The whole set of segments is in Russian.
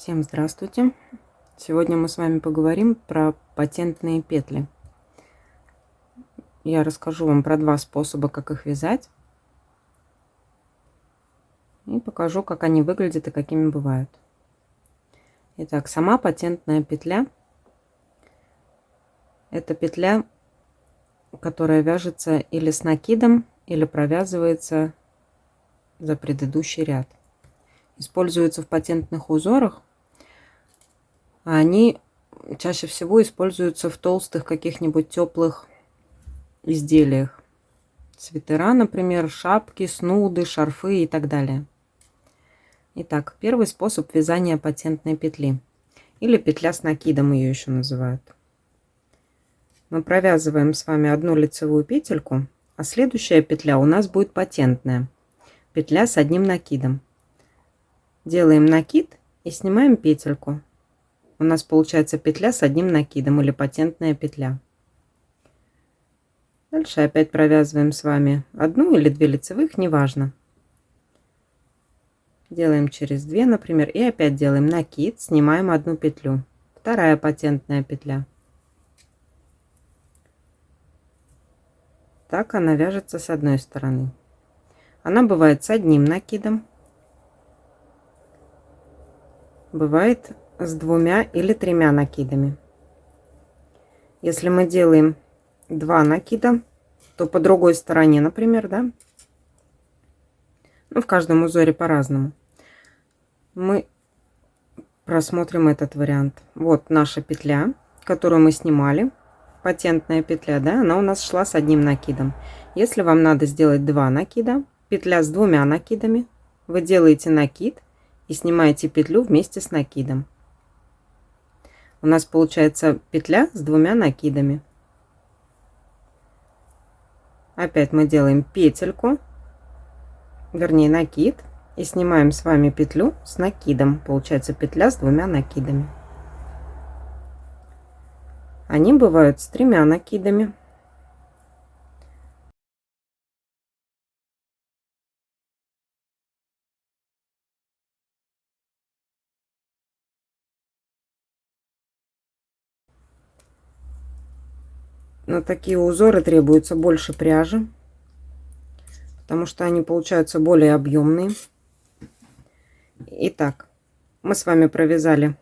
Всем здравствуйте! Сегодня мы с вами поговорим про патентные петли. Я расскажу вам про два способа, как их вязать. И покажу, как они выглядят и какими бывают. Итак, сама патентная петля – это петля, которая вяжется или с накидом, или провязывается за предыдущий ряд. Используется в патентных узорах. Они чаще всего используются в толстых каких-нибудь теплых изделиях. Свитера, например, шапки, снуды, шарфы и так далее. Итак, первый способ вязания патентной петли. Или петля с накидом ее еще называют. Мы провязываем с вами одну лицевую петельку, а следующая петля у нас будет патентная. Петля с одним накидом. Делаем накид и снимаем петельку. У нас получается петля с одним накидом или патентная петля. Дальше опять провязываем с вами одну или две лицевых, неважно. Делаем через 2, например, и опять делаем накид, снимаем одну петлю. Вторая патентная петля. Так она вяжется с одной стороны. Она бывает с одним накидом. Бывает с 2 или 3 накидами. Если мы делаем 2 накида, то по другой стороне, например, да, в каждом узоре по-разному, мы просмотрим этот вариант. Вот наша петля, которую мы снимали, патентная петля, да, она у нас шла с одним накидом. Если вам надо сделать 2 накида, петля с 2 накидами, вы делаете накид и снимаете петлю вместе с накидом. У нас получается петля с 2 накидами. Опять мы делаем петельку, вернее накид, и снимаем с вами петлю с накидом. Получается петля с 2 накидами. Они бывают с 3 накидами. На такие узоры требуется больше пряжи, потому что они получаются более объемные. Итак, мы с вами провязали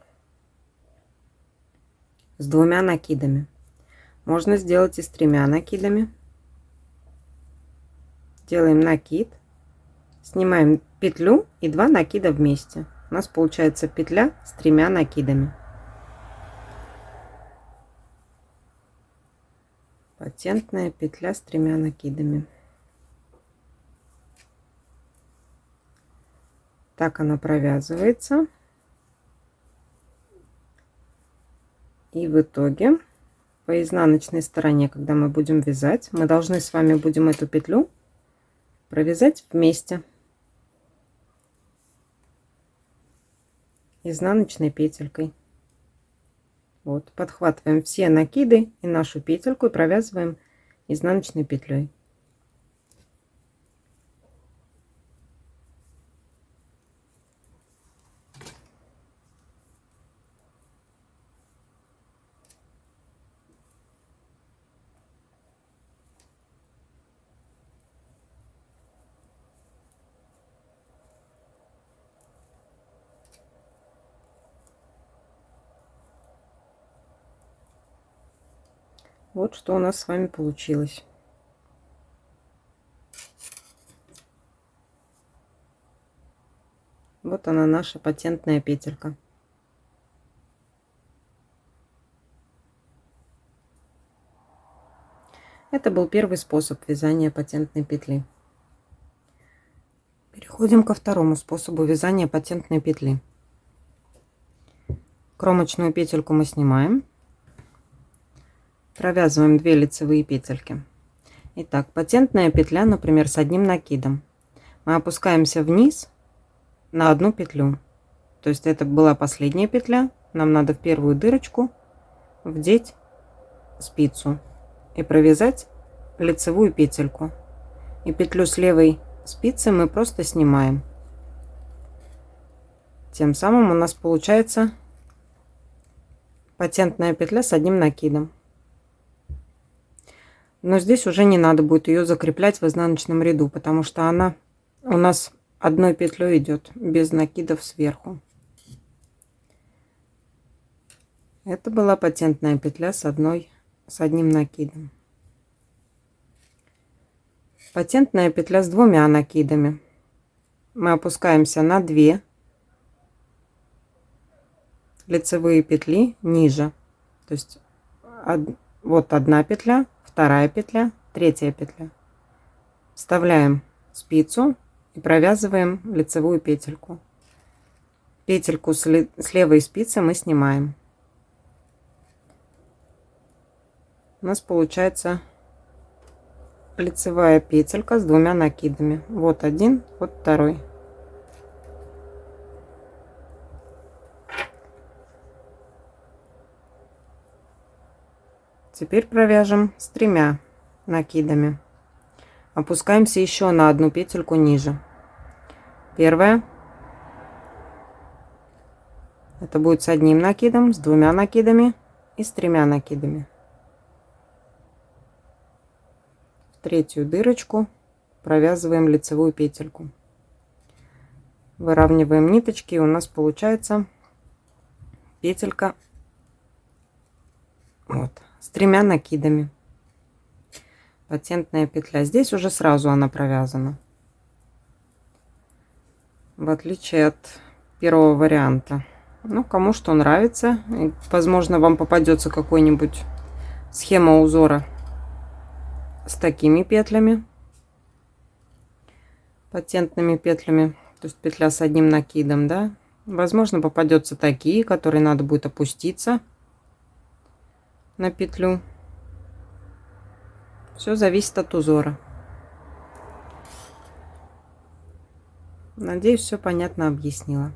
с 2 накидами. Можно сделать и с 3 накидами. Делаем накид, снимаем петлю и 2 накида вместе. У нас получается петля с 3 накидами. Патентная петля с 3 накидами. Так она провязывается. И в итоге по изнаночной стороне, когда мы будем вязать, мы должны с вами будем эту петлю провязать вместе изнаночной петелькой. Вот, подхватываем все накиды и нашу петельку и провязываем изнаночной петлей. Вот что у нас с вами получилось. Вот она, наша патентная петелька. Это был первый способ вязания патентной петли. Переходим ко второму способу вязания патентной петли. Кромочную петельку мы снимаем. Провязываем 2 лицевые петельки. Итак, патентная петля, например, с одним накидом. Мы опускаемся вниз на одну петлю. То есть это была последняя петля. Нам надо в первую дырочку вдеть спицу и провязать лицевую петельку. И петлю с левой спицы мы просто снимаем. Тем самым у нас получается патентная петля с одним накидом. Но здесь уже не надо будет ее закреплять в изнаночном ряду, потому что она у нас одной петлей идет, без накидов сверху. Это была патентная петля с одним накидом. Патентная петля с двумя накидами. Мы опускаемся на 2 лицевые петли ниже. То есть вот одна петля, вторая петля, третья петля. Вставляем спицу и провязываем лицевую петельку. Петельку с левой спицы мы снимаем. У нас получается лицевая петелька с двумя накидами. Вот один, вот второй. Теперь провяжем с 3 накидами. Опускаемся еще на одну петельку ниже. Первая. Это будет с одним накидом, с 2 накидами и с 3 накидами. В третью дырочку провязываем лицевую петельку. Выравниваем ниточки, и у нас получается петелька вот с 3 накидами. Патентная петля. Здесь уже сразу она провязана. В отличие от первого варианта. Ну, кому что нравится. И, возможно, вам попадется какой-нибудь схема узора с такими петлями. Патентными петлями. То есть петля с одним накидом, да. Возможно, попадется такие, которые надо будет опуститься на петлю. Все зависит от узора. Надеюсь, все понятно объяснила.